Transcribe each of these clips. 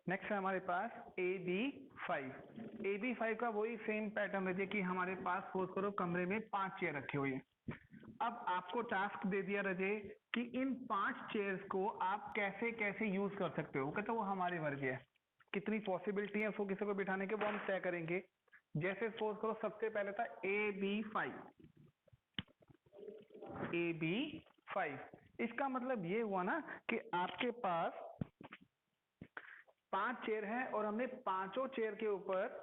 Next है हमारे पास AB5। AB5 का वही सेम पैटर्न है कि हमारे पास सपोज करो कमरे में 5 चेयर रखी हुई है। अब आपको टास्क दे दिया रजे कि इन 5 चेयर्स को आप कैसे कैसे यूज कर सकते हो। कहते वो हमारे वर्ग है, कितनी पॉसिबिलिटी है उसको किसी को बिठाने के वो हम तय करेंगे। जैसे सपोज करो सबसे पहले था AB5। AB5 इसका मतलब ये हुआ ना कि आपके पास 5 चेयर हैं और हमने पांचों चेयर के ऊपर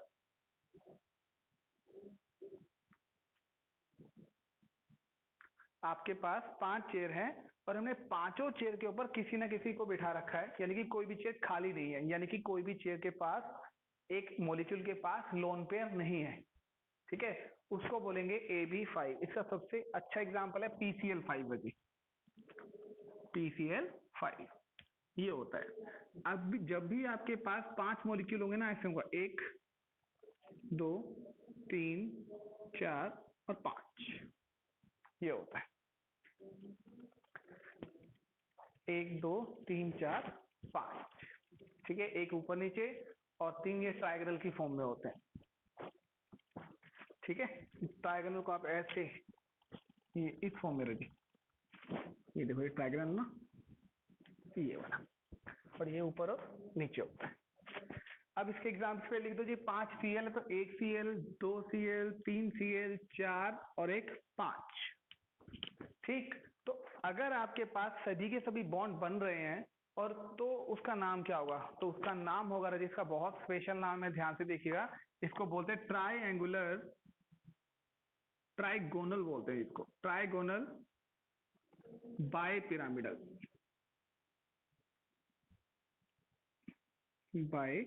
आपके पास 5 चेयर हैं और हमने पांचों चेयर के ऊपर किसी ना किसी को बिठा रखा है, यानी कि कोई भी चेयर खाली नहीं है, यानी कि कोई भी चेयर के पास एक मॉलिक्यूल के पास लोन पेयर नहीं है। ठीक है, उसको बोलेंगे AB5। इसका सबसे अच्छा एग्जांपल है PCl5 जी। PCl5 ये होता है। अब जब भी आपके पास 5 मॉलिक्यूल होंगे ना, ऐसे होगा 1 2 3 4 और 5, ये होता है 1 2 3 4 5। ठीक है, एक ऊपर नीचे और 3 ये ट्रायंगल की फॉर्म में होते हैं। ठीक है, ट्रायंगल को आप ऐसे ये इस फॉर्म में रखिए, ये देखो ये ट्रायंगल ना, ये वाला, और ये ऊपर और नीचे होता है। अब इसके एग्जाम्पल पे लिख दो जी, 5 Cl है तो 1 Cl 2 Cl 3 Cl 4 और एक 5। ठीक, तो अगर आपके पास सभी के सभी बॉन्ड बन रहे हैं और तो उसका नाम क्या होगा, तो उसका नाम होगा रजी, इसका बहुत स्पेशल नाम है, ध्यान से देखिएगा। इसको बोलते हैं ट्राइएंगुलर, ट्राइगोनल बोलते हैं इसको, trigonal bipyramidal, bipyramidal,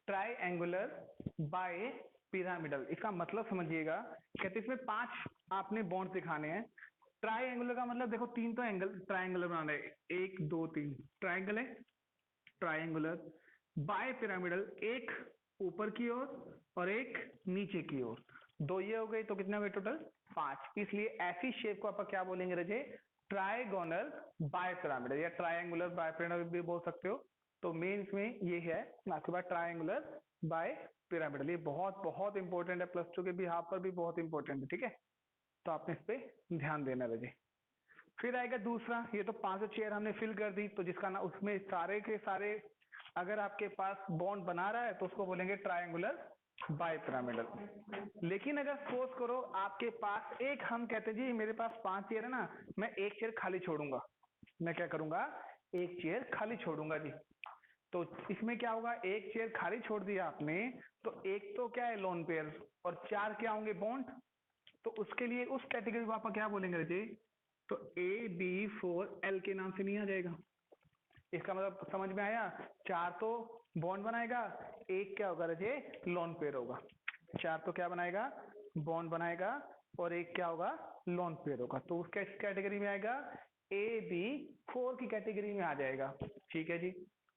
triangular bipyramidal. इसका मतलब समझिएगा, कहते इसमें 5 आपने बॉन्ड दिखाने हैं। ट्राइएंगुलर का मतलब देखो 3 तो एंगल ट्राइएंगुलर बनाना है, 1 2 3 ट्राइएंगल है ट्राइएंगुलर। बाय पिरामिडल, एक ऊपर की ओर और एक नीचे की ओर, 2 ये हो गई तो कितने हो गए टोटल 5। इसलिए ऐसी शेप को आप क्या बोलेंगे रजे, ट्राइगोनल बाय पिरामिडल या ट्राइएंगुलर बाय पिरामिडल भी बोल सकते हो। तो मेंस में ये है आपके पास ट्राइएंगुलर बाय पिरामिडल। ये बहुत बहुत इंपॉर्टेंट है, +2 के भी हाफ पर भी बहुत इंपॉर्टेंट है। ठीक है, तो आपने इस पे ध्यान देना रजे। फिर आएगा दूसरा, ये तो 5 चेयर हमने फिल कर दी, तो जिसका ना उसमें सारे के सारे अगर आपके पास बॉन्ड बना रहा है तो उसको बोलेंगे ट्राइएंगुलर बाय पिरामिडल। लेकिन अगर सपोज करो आपके पास एक, हम कहते हैं जी मेरे पास 5 चेयर है ना, मैं एक चेयर खाली छोड़ूंगा, मैं क्या करूंगा, एक चेयर खाली छोड़ूंगा जी। तो इसमें क्या होगा, एक चेयर खाली छोड़ दिया आपने तो एक तो क्या है लोन पेयर और 4 क्या होंगे बॉन्ड। तो उसके लिए उस कैटेगरी को आप क्या बोलेंगे जी, तो AB4L के नाम से नहीं आ जाएगा। इसका मतलब समझ में आया, 4 तो बॉन्ड बनाएगा, एक क्या होगा रजे, लोन पेयर होगा। 4 तो क्या बनाएगा, बॉन्ड बनाएगा और एक क्या होगा, लोन पेयर होगा। तो उसका इस कैटेगरी में आएगा, AB4 की कैटेगरी में आ जाएगा। ठीक है जी,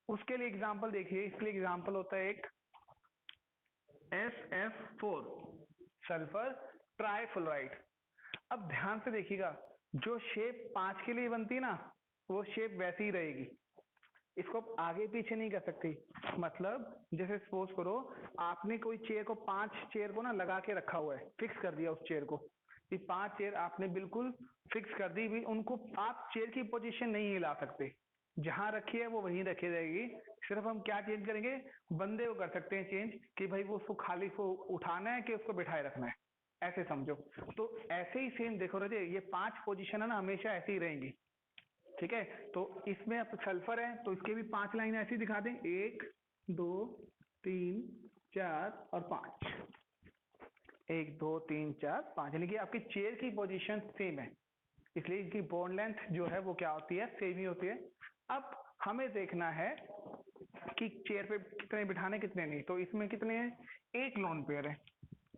उसके लिए एग्जांपल देखिए, इसके लिए एग्जांपल होता है एक SF4 सल्फर ट्राइफ्लोराइड। अब ध्यान से देखिएगा, जो शेप 5 के लिए बनती है ना, वो शेप वैसी ही रहेगी, इसको आगे पीछे नहीं कर सकती। मतलब जैसे सपोज करो आपने कोई चेयर को 5 चेयर को ना लगा के रखा हुआ है, फिक्स कर दिया उस चेयर को, ये 5 चेयर आपने बिल्कुल फिक्स कर दी भी, उनको आप चेयर की पोजीशन नहीं हिला सकते, जहां रखी है वो वहीं रखी रहेगी। सिर्फ हम क्या चेंज करेंगे, बंदे को कर सकते हैं चेंज कि भाई वो उसको खाली को उठाना है कि उसको बिठाए रखना है, ऐसे समझो। तो ऐसे ही सेम देखो रजे, ये 5 पोजीशन है ना हमेशा ऐसी ही रहेंगी। ठीक है, तो इसमें अब सल्फर है तो इसके भी 5 लाइन ऐसी दिखा दें, 1 2 3 4 और 5, 1 2 3 4 5, यानी कि आपकी चेयर की पोजीशन सेम है, इसलिए इनकी बॉन्ड लेंथ जो है वो क्या होती है, सेम ही होती है। अब हमें देखना है कि चेयर पे कितने बिठाने कितने नहीं, तो इसमें कितने हैं, एक लोन पेयर है,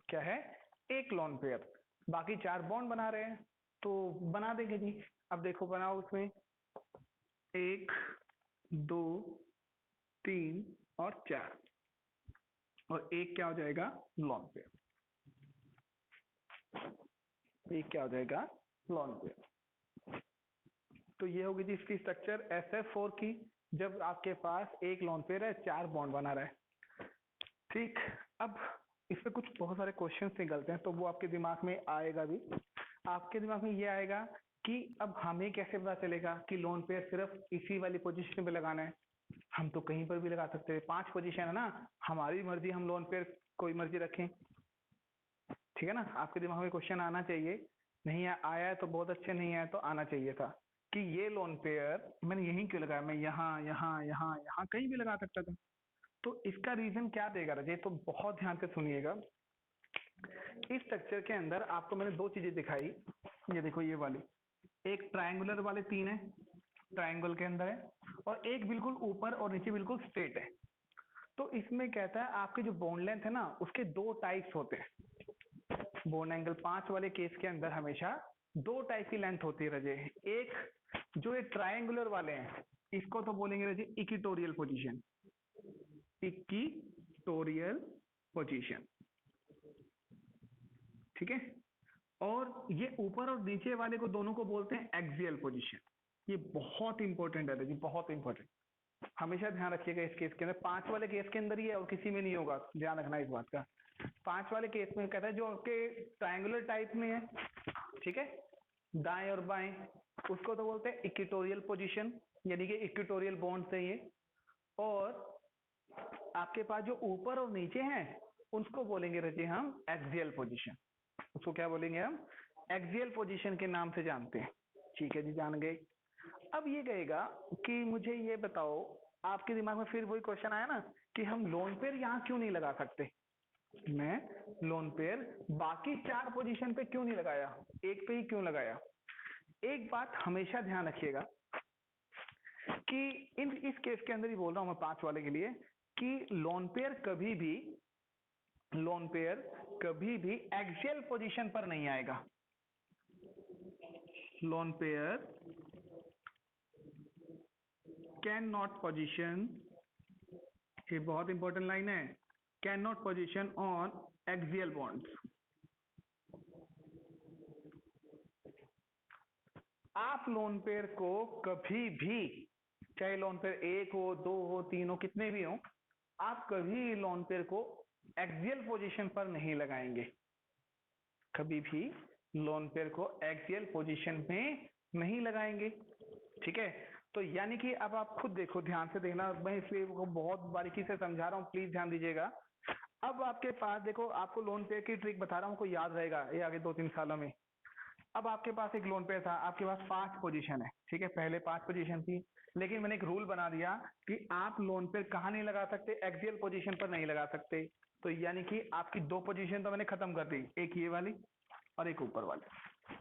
क्या है, एक लोन पेयर, बाकी 4 बॉन्ड बना रहे हैं तो बना देंगे जी। अब देखो बनाओ, उसमें 1 2 3 और 4 और एक क्या हो जाएगा, लोन पेयर, एक क्या हो जाएगा, लोन पेयर। तो ये होगी जी इसकी स्ट्रक्चर SF4 की, जब आपके पास एक लोन पेयर है, 4 बॉन्ड बना रहा है। ठीक, अब इसमें कुछ बहुत सारे क्वेश्चंस निकलते हैं, तो वो आपके दिमाग में आएगा भी। आपके दिमाग में ये आएगा कि अब हमें कैसे पता चलेगा कि लोन पेयर सिर्फ इसी वाली पोजीशन पे लगाना है। हम तो कहीं पर भी लगा सकते हैं, 5 पोजीशन है ना, हमारी मर्जी, हम लोन पेयर कोई मर्जी रखें। ठीक है ना, आपके दिमाग में क्वेश्चन आना चाहिए। नहीं आया है तो बहुत अच्छे, नहीं आया तो आना चाहिए था कि ये लोन पेयर मैंने यहीं क्यों लगाया, मैं यहाँ यहाँ यहाँ यहाँ कहीं भी लगा सकता था। तो इसका रीजन क्या देगा रजय, तो बहुत ध्यान से सुनिएगा। इस स्ट्रक्चर के अंदर आपको मैंने 2 चीजें दिखाई, ये देखो ये वाली, एक ट्रायंगुलर वाले 3 है, ट्रायंगल के अंदर है, और एक बिल्कुल ऊपर और नीचे बिल्कुल स्ट्रेट है। तो इसमें कहता है आपके जो बोन लेंथ है ना, उसके 2 टाइप्स होते हैं। बोन एंगल 5 वाले केस के अंदर हमेशा 2 टाइप की लेंथ होती है रजे। एक जो ये ट्रायंगुलर वाले हैं, इसको तो बोलेंगे रजे इक्वेटोरियल पोजीशन, इक्वेटोरियल पोजीशन, ठीक है। और ये ऊपर और नीचे वाले को, दोनों को बोलते हैं एक्सियल पोजीशन। ये बहुत इंपॉर्टेंट है जी, बहुत इंपॉर्टेंट, हमेशा ध्यान रखिएगा। इस केस के अंदर 5 वाले केस के अंदर ही है और किसी में नहीं होगा, ध्यान रखना इस बात का। 5 वाले केस में कहता है जो आपके ट्रायंगुलर टाइप में है, ठीक है, दाएं और बाएं, उसको तो बोलते हैं इक्वेटोरियल पोजीशन, यानी कि इक्वेटोरियल बॉन्ड है ये। और आपके पास जो ऊपर और नीचे हैं, उसको बोलेंगे रजिए हम एक्सियल पोजीशन। उसको क्या बोलेंगे हम? एक्सियल पोजीशन के नाम से जानते हैं। ठीक है जी, जान गए। अब ये कहेगा कि मुझे ये बताओ, आपके दिमाग में फिर वही क्वेश्चन आया ना कि हम लोन पेयर यहाँ क्यों नहीं लगा सकते। मैं लोन पेयर बाकी 4 पोजीशन पे क्यों नहीं लगाया, एक पे ही क्यों लगाया। एक बात हमेशा ध्यान रखिएगा कि इस केस के अंदर ही बोल रहा हूं मैं 5 वाले के लिए, कि लोन पेयर कभी भी एक्सियल पोजीशन पर नहीं आएगा। Lone pair can not position, ये बहुत इंपॉर्टेंट लाइन है, can not position on axial bonds. आप लोन पेयर को कभी भी, चाहे लोन पेयर 1 हो, 2 हो, 3 हो, कितने भी हो, आप कभी लोन पेयर को एक्सियल पोजीशन पर नहीं लगाएंगे। कभी भी लोन पेयर को एक्सियल पोजीशन में नहीं लगाएंगे। ठीक है, तो यानी कि अब आप खुद देखो, ध्यान से देखना, मैं इसलिए बहुत बारीकी से समझा रहा हूँ, प्लीज ध्यान दीजिएगा। अब आपके पास देखो, आपको लोन पेयर की ट्रिक बता रहा हूँ, कोई याद रहेगा ये आगे 2-3 सालों में। अब आपके पास एक लोन पेयर था, आपके पास 5 पोजीशन है, ठीक है, पहले 5 पोजीशन थी, लेकिन मैंने एक रूल बना दिया कि आप लोन पेयर कहाँ नहीं लगा सकते, एक्सियल पोजीशन पर नहीं लगा सकते। तो यानी कि आपकी 2 पोजीशन तो मैंने खत्म कर दी, एक ये वाली और एक ऊपर वाली,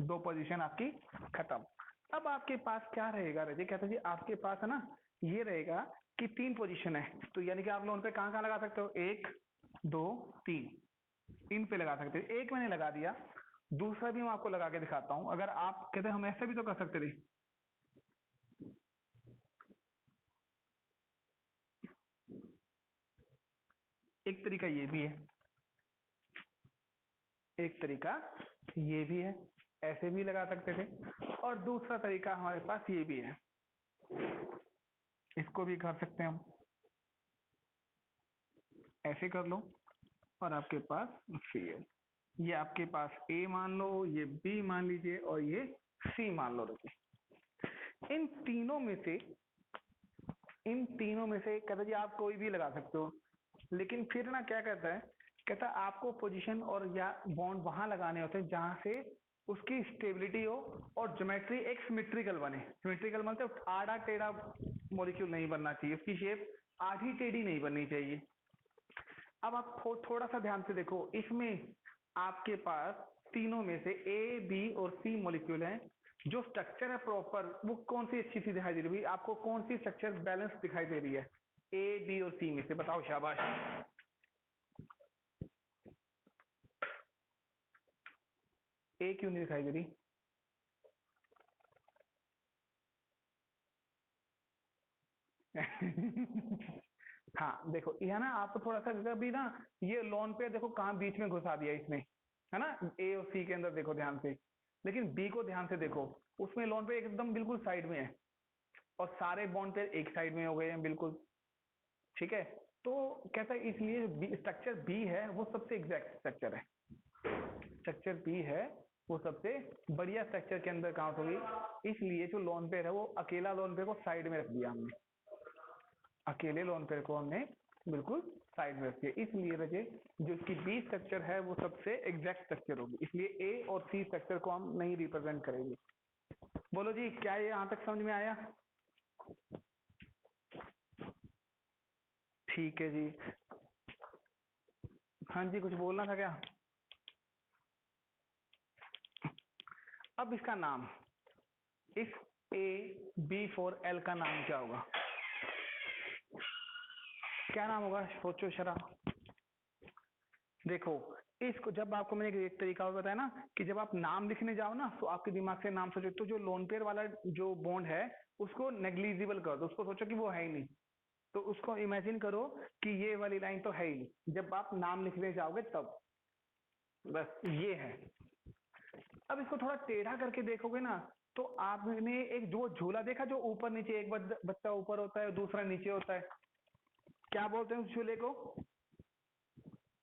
2 पोजीशन आपकी खत्म। अब आपके पास क्या रहेगा रजे, कहते जी आपके पास है ना, ये रहेगा कि 3 पोजीशन है, तो यानी कि आप लोन पे कहाँ कहाँ लगा सकते हो, 1 2 3, इन पे लगा सकते हो। एक मैंने लगा दिया, दूसरा भी मैं आपको लगा के दिखाता हूं। अगर आप कहते हम ऐसे भी तो कर सकते थे, एक तरीका ये भी है, एक तरीका ये भी है, ऐसे भी लगा सकते थे, और दूसरा तरीका हमारे पास ये भी है, इसको भी कर सकते हैं हम, ऐसे कर लो, और आपके पास सी है, ये आपके पास ए मान लो, ये बी मान लीजिए, और ये सी मान लो। देखिए इन तीनों में से कहता जी आप कोई भी लगा सकते हो, लेकिन फिर ना क्या कहता है, कहता आपको पोजीशन और या बॉन्ड वहां लगाने होते हैं जहां से उसकी स्टेबिलिटी हो और ज्योमेट्री एक सिमेट्रिकल बने। सिमेट्रिकल मतलब आड़ा टेढ़ा मॉलिक्यूल नहीं बनना चाहिए, उसकी शेप आधी टेढ़ी नहीं बननी चाहिए। अब आप थोड़ा सा ध्यान से देखो, इसमें आपके पास तीनों में से ए बी और सी मॉलिक्यूल हैं, जो स्ट्रक्चर है प्रॉपर, वो कौन सी अच्छी सी दिखाई दे रही है, आपको कौन सी स्ट्रक्चर बैलेंस दिखाई दे रही है, ए बी और सी में से बताओ, शाबाश। ए क्यों नहीं दिखाई दे रही? हाँ देखो, यह ना आपको थोड़ा सा कभी ना, ये लोन पे देखो कहाँ बीच में घुसा दिया इसने, है ना, ए और सी के अंदर देखो ध्यान से, लेकिन बी को ध्यान से देखो, उसमें लोन पेयर एकदम बिल्कुल साइड में है और सारे बॉन्ड पेयर एक साइड में हो गए हैं बिल्कुल। ठीक है, तो कहता है इसलिए स्ट्रक्चर बी है वो सबसे एग्जैक्ट स्ट्रक्चर है। स्ट्रक्चर बी है वो सबसे बढ़िया स्ट्रक्चर के अंदर काउंट होगी, इसलिए जो लोन पेयर है वो अकेला लोन पेयर को साइड में रख दिया हमने, अकेले लोन पेयर को हमने बिल्कुल साइड में रख दिया। इसलिए वजह जो इसकी बी स्ट्रक्चर है वो सबसे एग्जैक्ट स्ट्रक्चर होगी, इसलिए ए और सी स्ट्रक्चर को हम नहीं रिप्रेजेंट करेंगे। बोलो जी, क्या ये यहां तक समझ में आया? ठीक है जी। हाँ जी, कुछ बोलना था क्या? अब इसका नाम, इस A B4L का नाम क्या होगा? क्या नाम होगा, सोचो शरा। देखो, इसको जब आपको मैंने एक तरीका बताया ना कि जब आप नाम लिखने जाओ ना तो आपके दिमाग से नाम सोचो, तो जो लोन पेयर वाला जो बॉन्ड है उसको नेग्लिजिबल कर दो, उसको सोचो कि वो है ही नहीं, तो उसको इमेजिन करो कि ये वाली लाइन तो है ही नहीं जब आप नाम लिखने जाओगे तब। बस ये है। अब इसको थोड़ा टेढ़ा करके देखोगे ना तो आपने एक जो झूला देखा जो ऊपर नीचे, एक बच्चा ऊपर होता है दूसरा नीचे होता है, क्या बोलते हैं उस झूले को?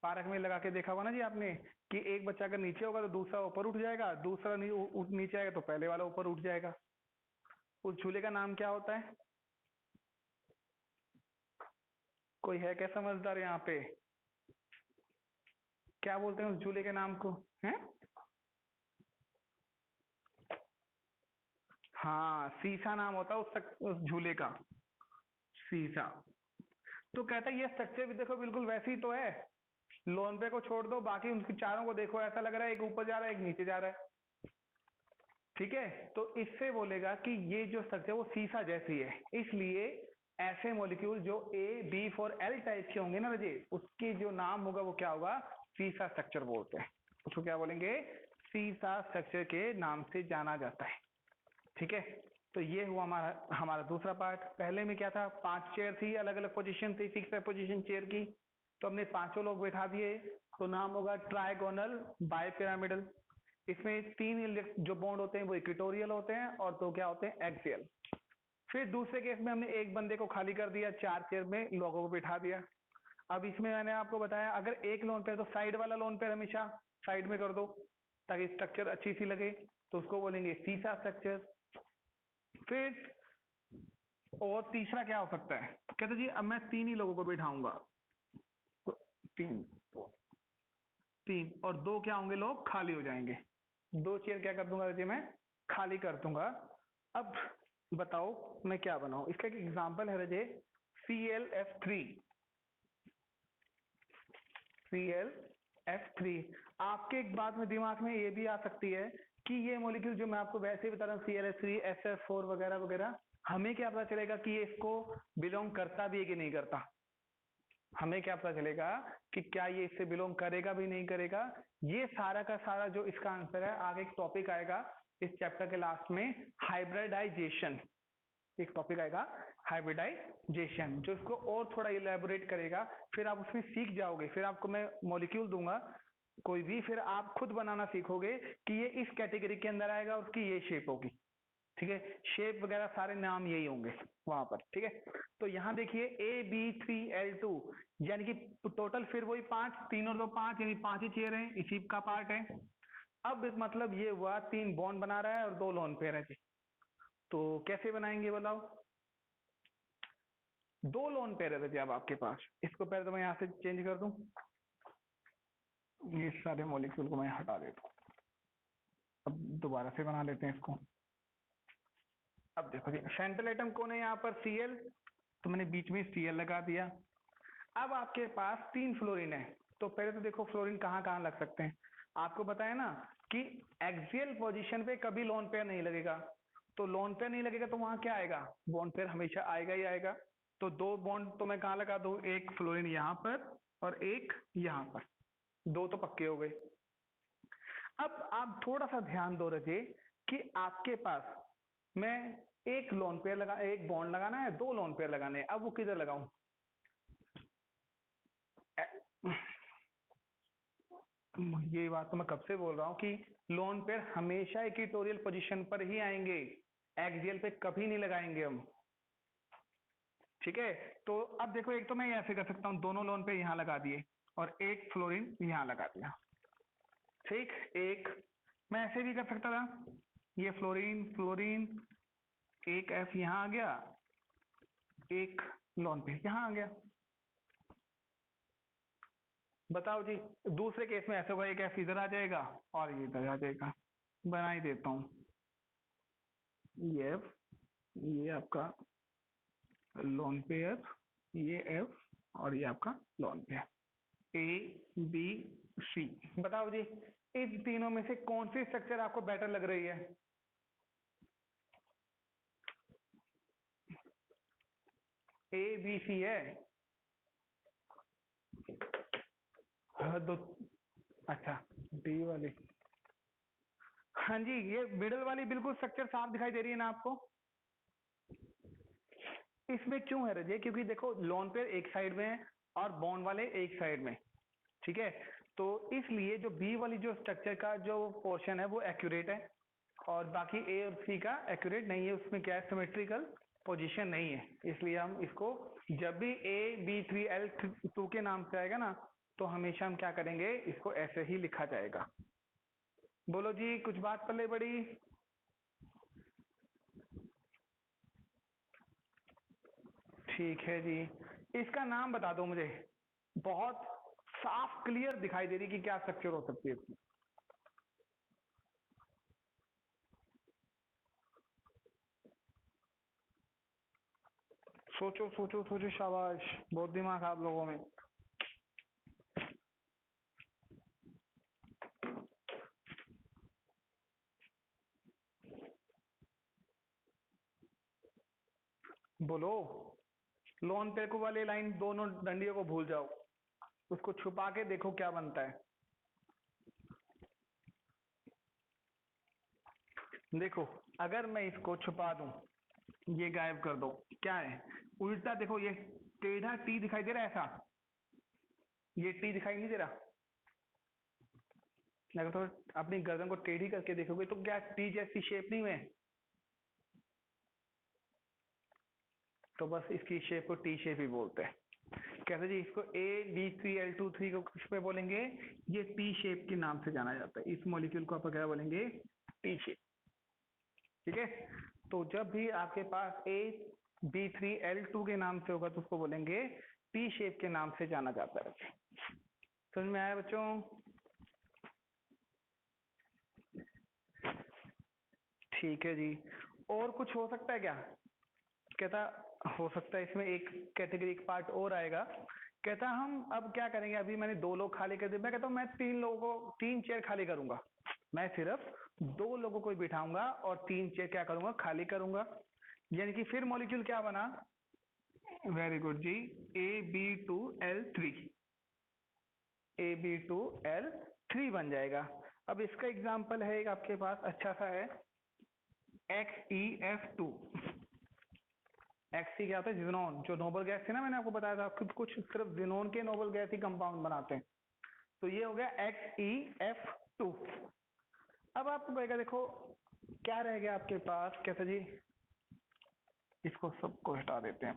पार्क में लगा के देखा होगा ना जी आपने कि एक बच्चा अगर नीचे होगा तो दूसरा ऊपर उठ जाएगा, दूसरा नीचे आएगा तो पहले वाला ऊपर उठ जाएगा। उस झूले का नाम क्या होता है? कोई है क्या समझदार यहाँ पे? क्या बोलते हैं उस झूले के नाम को? हैं? हाँ, सीसा नाम होता है उस झूले का, सीसा। तो कहता है ये स्ट्रक्चर भी देखो बिल्कुल वैसे ही तो है, लोन पे को छोड़ दो बाकी उनकी चारों को देखो, ऐसा लग रहा है एक ऊपर जा रहा है एक नीचे जा रहा है। ठीक है, तो इससे बोलेगा कि ये जो स्ट्रक्चर वो सीसा जैसी है, इसलिए ऐसे मॉलिक्यूल जो A B4L टाइप के होंगे ना रजे, उसकी जो नाम होगा वो क्या होगा? सीसा स्ट्रक्चर बोलते हैं उसको, क्या बोलेंगे? सीसा स्ट्रक्चर के नाम से जाना जाता है। ठीक है, तो ये हुआ हमारा हमारा दूसरा पार्ट। पहले में क्या था, 5 चेयर थी, अलग अलग पोजीशन थी, फिक्स है पोजीशन चेयर की, तो हमने पांचों लोग बैठा दिए, तो नाम होगा ट्राइगोनल बाइपिरामिडल। इसमें 3 जो बॉन्ड होते हैं वो इक्वेटोरियल होते हैं और 2 क्या होते हैं? एक्सियल। फिर दूसरे केस में हमने एक बंदे को खाली कर दिया, 4 चेयर में लोगों को बिठा दिया। अब इसमें मैंने आपको बताया अगर एक लोन पेयर तो साइड वाला लोन पेयर हमेशा साइड में कर दो ताकि स्ट्रक्चर अच्छी सी लगे, तो उसको बोलेंगे सीसा स्ट्रक्चर। फिर और तीसरा क्या हो सकता है? कहते जी अब मैं 3 ही लोगों को बिठाऊंगा, तो 3 3 और 2 क्या होंगे, लोग खाली हो जाएंगे। 2 चेयर क्या कर दूंगा जी मैं? खाली कर दूंगा। अब बताओ मैं क्या बनाऊं? इसका एक एग्जांपल है रजे, ClF3। ClF3। आपके एक बात में दिमाग में ये भी आ सकती है कि ये मॉलिक्यूल जो मैं आपको वैसे ही बता रहा हूँ ClF3 SF4 वगैरह वगैरह, हमें क्या पता चलेगा कि ये इसको बिलोंग करता भी है कि नहीं करता? हमें क्या पता चलेगा कि क्या ये इससे बिलोंग करेगा भी नहीं करेगा? ये सारा का सारा जो इसका आंसर है, आगे एक टॉपिक आएगा इस चैप्टर के लास्ट में, हाइब्रिडाइजेशन। एक टॉपिक आएगा हाइब्रिडाइजेशन जो इसको और थोड़ा इलेबोरेट करेगा, फिर आप उसमें सीख जाओगे, फिर आपको मैं मॉलिक्यूल दूंगा कोई भी, फिर आप खुद बनाना सीखोगे कि ये इस कैटेगरी के अंदर आएगा, उसकी ये शेप होगी। ठीक है, शेप वगैरह सारे नाम यही होंगे वहां पर। ठीक है, तो यहाँ देखिए AB3L2 यानी कि टोटल फिर वही 5, 3 और 2 5, यानी 5 ही चेयर है, इसी का पार्ट है। अब मतलब ये हुआ 3 बॉन्ड बना रहा है और 2 लोन पेयर है जी, तो कैसे बनाएंगे बताओ? 2 लोन पेयर है जी अब आपके पास, इसको पहले तो मैं यहाँ से चेंज कर दूं, ये सारे मॉलिक्यूल को मैं हटा देता हूँ। अब दोबारा से बना लेते हैं इसको। अब देखो जी, सेंट्रल एटम कौन है यहाँ पर? Cl, तो मैंने बीच में Cl लगा दिया। अब आपके पास 3 फ्लोरीन है, तो पहले तो देखो फ्लोरीन कहाँ कहाँ लग सकते हैं। आपको बताया ना कि एक्सियल पोजीशन पे कभी लोन पेयर नहीं लगेगा, तो लोन पेयर नहीं लगेगा तो वहां क्या आएगा? बॉन्ड पेयर हमेशा आएगा ही आएगा। तो 2 बॉन्ड तो मैं कहाँ लगा दूं? एक फ्लोरीन यहाँ पर और एक यहाँ पर, 2 तो पक्के हो गए। अब आप थोड़ा सा ध्यान दो रजे कि आपके पास मैं एक लोन पेयर लगा, एक बॉन्ड लगाना है, 2 लोन पेयर लगाने हैं, अब वो किधर लगाऊं? ये बात तो मैं कब से बोल रहा हूँ कि लोन पेयर हमेशा इक्वेटोरियल पोजीशन पर ही आएंगे, एक्सियल पे कभी नहीं लगाएंगे हम। ठीक है, तो अब देखो, एक तो मैं ऐसे कर सकता हूँ, दोनों लोन पे यहाँ लगा दिए और एक फ्लोरीन यहाँ लगा दिया। ठीक, एक मैं ऐसे भी कर सकता था, ये फ्लोरीन फ्लोरीन, एक एफ यहाँ आ गया, एक लोन पे यहाँ आ गया। बताओ जी, दूसरे केस में ऐसे होगा, एक एफ इधर आ जाएगा और ये इधर आ जाएगा। बना ही देता हूँ, ये एफ, ये आपका लोन पेयर, ये एफ और ये आपका lone pair, A B C. बताओ जी, इन तीनों में से कौन सी स्ट्रक्चर आपको बेटर लग रही है? ए बी सी है। हाँ, दो। अच्छा, डी वाली। हाँ जी, ये मिडल वाली बिल्कुल स्ट्रक्चर साफ दिखाई दे रही है ना आपको? इसमें क्यों है रजे? क्योंकि देखो, लोन पेयर एक साइड में है और बॉन्ड वाले एक साइड में। ठीक है, तो इसलिए जो बी वाली जो स्ट्रक्चर का जो पोर्शन है वो एक्यूरेट है और बाकी ए और सी का एक्यूरेट नहीं है, उसमें क्या है, सिमेट्रिकल पोजीशन नहीं है। इसलिए हम इसको जब भी AB3L2 के नाम से आएगा ना, तो हमेशा हम क्या करेंगे, इसको ऐसे ही लिखा जाएगा। बोलो जी, कुछ बात पल्ले बड़ी? ठीक है जी, इसका नाम बता दो मुझे, बहुत साफ क्लियर दिखाई दे रही कि क्या स्ट्रक्चर हो सकती है इसकी। सोचो सोचो सोचो, शाबाश, बहुत दिमाग है आप लोगों में। बोलो। लोन पे को वाली लाइन, दोनों डंडियों को भूल जाओ, उसको छुपा के देखो क्या बनता है। देखो, अगर मैं इसको छुपा दूं, ये गायब कर दो, क्या है उल्टा? देखो, ये टेढ़ा टी दिखाई दे रहा है ऐसा, ये टी दिखाई नहीं दे रहा? अगर तो अपनी गर्दन को टेढ़ी करके देखोगे तो क्या टी जैसी शेप नहीं है? तो बस इसकी शेप को टी शेप ही बोलते हैं। कैसे जी? इसको AB3L23 को किस पे बोलेंगे? ये टी शेप के नाम से जाना जाता है, इस मॉलिक्यूल को आप क्या बोलेंगे? T shape. ठीक है, तो जब भी आपके पास AB3L2 के नाम से होगा तो उसको बोलेंगे टी शेप के नाम से जाना जाता है। समझ में आया बच्चों? ठीक है जी, और कुछ हो सकता है क्या? कहता, हो सकता है इसमें एक कैटेगरी, एक पार्ट और आएगा। कहता हम अब क्या करेंगे, अभी मैंने दो लोग खाली कर दिए, मैं कहता हूँ मैं तीन लोगों को, तीन चेयर खाली करूंगा। मैं सिर्फ दो लोगों को ही बिठाऊंगा और तीन चेयर क्या करूंगा, खाली करूंगा। यानी कि फिर मॉलिक्यूल क्या बना? वेरी गुड जी, AB2L3, AB2L3 बन जाएगा। अब इसका एग्जाम्पल है एक आपके पास अच्छा सा है, XeF2। एक्सी क्या होता है? जिनोन, जो नोबल गैस थी ना, मैंने आपको बताया था, कुछ कुछ सिर्फ जिनोन के नोबल गैस ही कंपाउंड बनाते हैं। तो ये हो गया XeF2। अब आपको कहेगा, देखो क्या रह गया आपके पास? कैसे जी? इसको सबको हटा देते हैं।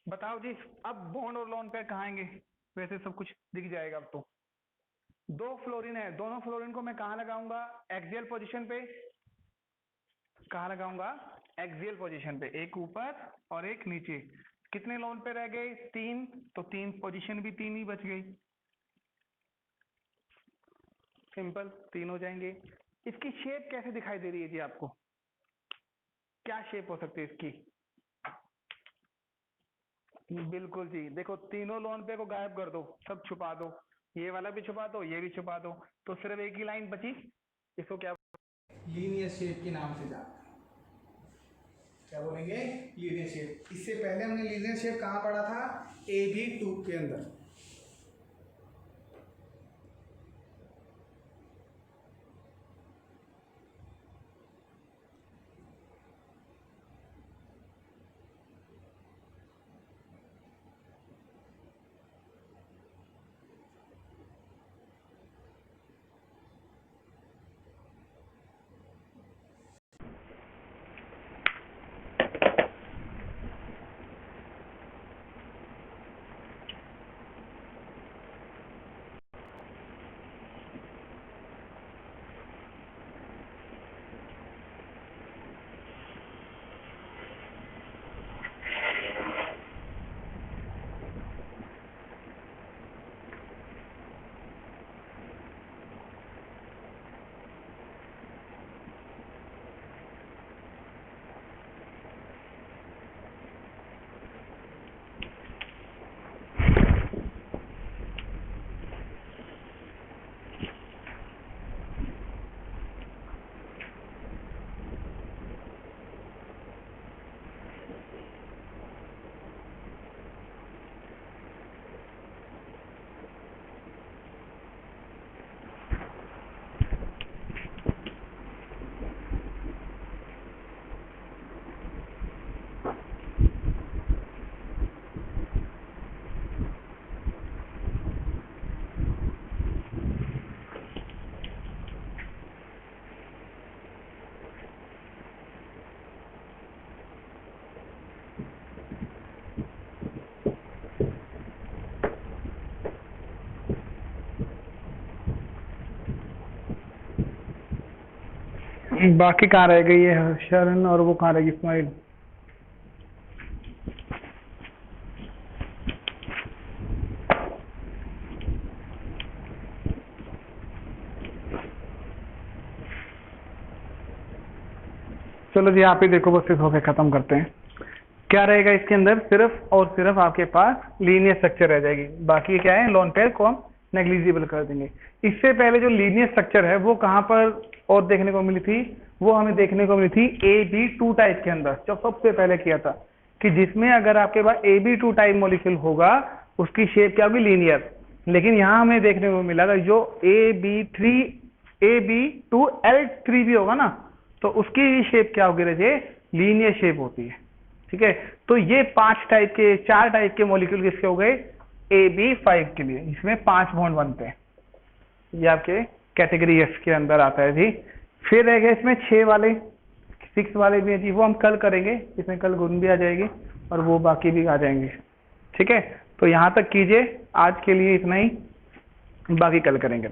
बताओ जी, अब बॉन्ड और लोन पेयर कहाँ आएंगे? वैसे सब कुछ दिख जाएगा अब तो। दो फ्लोरीन है, दोनों फ्लोरीन को मैं कहाँ लगाऊंगा? एक्सियल पोजीशन पे। कहाँ लगाऊंगा? एक्सियल पोजीशन पे, एक ऊपर और एक नीचे। कितने लोन पे रह गए? तीन, तो तीन पोजीशन भी तीन ही बच गई। सिंपल, तीन हो जाएंगे। इसकी शेप कैसे दिखाई दे रही है जी आपको? क्या शेप हो सकती है इसकी? बिल्कुल जी, देखो तीनों लोन पे को गायब कर दो, सब छुपा दो, ये वाला भी छुपा दो, ये भी छुपा दो, तो सिर्फ एक ही लाइन बची। इसको क्या, लीनियर शेप के नाम से जानते हैं। क्या बोलेंगे? Linear shape. इससे पहले हमने लीनियर शेप कहाँ पढ़ा था? AB2 के अंदर। बाकी कहाँ रह गई है शरण, और वो कहाँ रहेगी स्माइल। चलो जी, आप ही देखो, बस इस होके खत्म करते हैं। क्या रहेगा इसके अंदर, सिर्फ और सिर्फ आपके पास लीनियर स्ट्रक्चर रह जाएगी। बाकी क्या है, लोन पेयर को हम नेग्लिजिबल कर देंगे। इससे पहले जो लीनियर स्ट्रक्चर है वो कहाँ पर और देखने को मिली थी, वो हमें देखने को मिली थी AB2 टाइप के अंदर, जो सबसे पहले किया था, कि जिसमें अगर आपके पास AB2 टाइप मॉलिक्यूल होगा उसकी शेप क्या होगी, लीनियर। लेकिन यहाँ हमें देखने को मिला जो AB2L3 भी होगा ना, तो उसकी शेप क्या होगी रजे, लीनियर शेप होती है। ठीक है, तो ये 4 टाइप के मॉलिक्यूल किसके हो गए, AB5 के लिए, इसमें 5 बॉन्ड बनते हैं। ये आपके कैटेगरी एफ के अंदर आता है जी। फिर रह गए इसमें 6 वाले, 6 वाले भी है जी, वो हम कल करेंगे, इसमें कल गुण भी आ जाएगी और वो बाकी भी आ जाएंगे। ठीक है, तो यहाँ तक कीजिए, आज के लिए इतना ही, बाकी कल करेंगे।